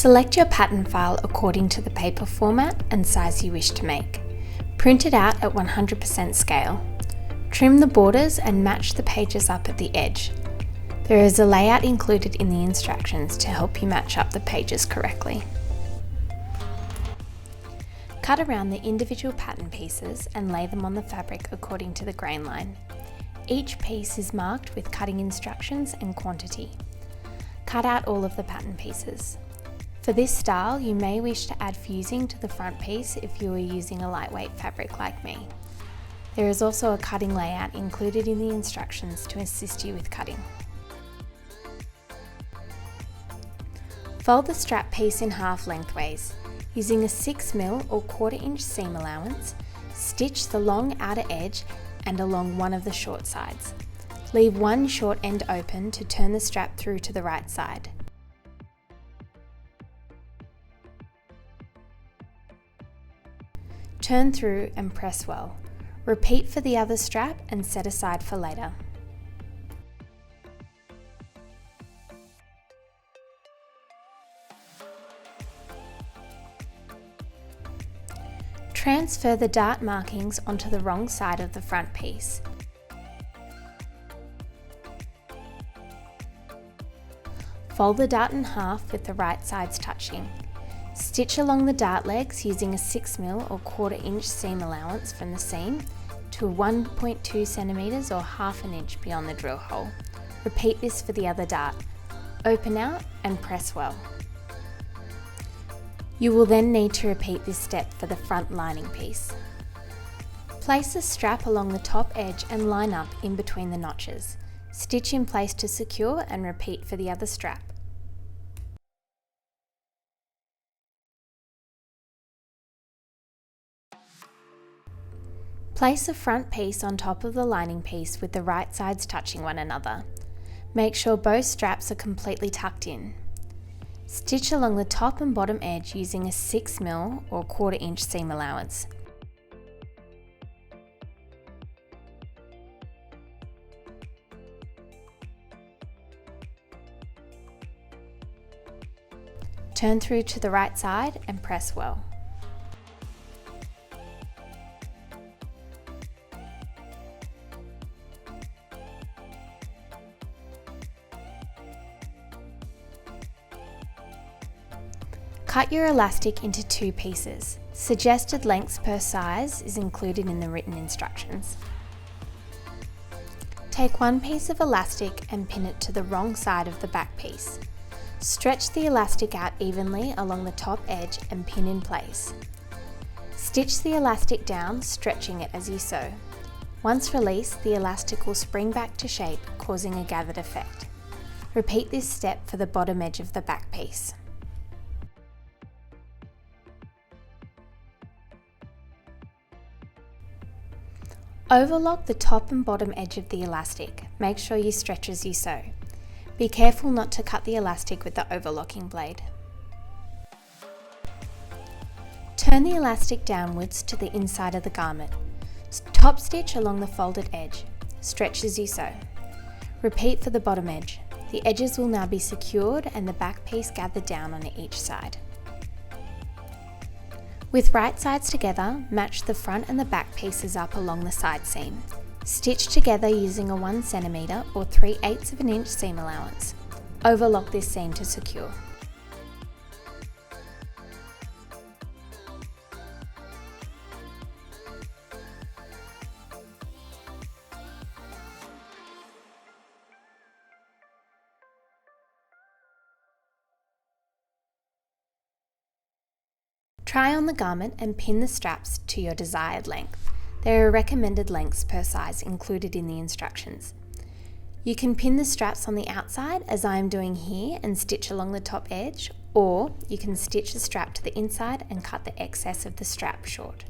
Select your pattern file according to the paper format and size you wish to make. Print it out at 100% scale. Trim the borders and match the pages up at the edge. There is a layout included in the instructions to help you match up the pages correctly. Cut around the individual pattern pieces and lay them on the fabric according to the grain line. Each piece is marked with cutting instructions and quantity. Cut out all of the pattern pieces. For this style, you may wish to add fusing to the front piece if you are using a lightweight fabric like me. There is also a cutting layout included in the instructions to assist you with cutting. Fold the strap piece in half lengthways. Using a 6mm or 1/4 inch seam allowance, stitch the long outer edge and along one of the short sides. Leave one short end open to turn the strap through to the right side. Turn through and press well. Repeat for the other strap and set aside for later. Transfer the dart markings onto the wrong side of the front piece. Fold the dart in half with the right sides touching. Stitch along the dart legs using a 6mm or 1/4 inch seam allowance from the seam to 1.2 cm or half an inch beyond the drill hole. Repeat this for the other dart. Open out and press well. You will then need to repeat this step for the front lining piece. Place the strap along the top edge and line up in between the notches. Stitch in place to secure and repeat for the other strap. Place the front piece on top of the lining piece with the right sides touching one another. Make sure both straps are completely tucked in. Stitch along the top and bottom edge using a 6mm or 1/4 inch seam allowance. Turn through to the right side and press well. Cut your elastic into 2 pieces. Suggested lengths per size is included in the written instructions. Take one piece of elastic and pin it to the wrong side of the back piece. Stretch the elastic out evenly along the top edge and pin in place. Stitch the elastic down, stretching it as you sew. Once released, the elastic will spring back to shape, causing a gathered effect. Repeat this step for the bottom edge of the back piece. Overlock the top and bottom edge of the elastic. Make sure you stretch as you sew. Be careful not to cut the elastic with the overlocking blade. Turn the elastic downwards to the inside of the garment. Top stitch along the folded edge. Stretch as you sew. Repeat for the bottom edge. The edges will now be secured and the back piece gathered down on each side. With right sides together, match the front and the back pieces up along the side seam. Stitch together using a 1 cm or 3/8 of an inch seam allowance. Overlock this seam to secure. Try on the garment and pin the straps to your desired length. There are recommended lengths per size included in the instructions. You can pin the straps on the outside, as I am doing here, and stitch along the top edge, or you can stitch the strap to the inside and cut the excess of the strap short.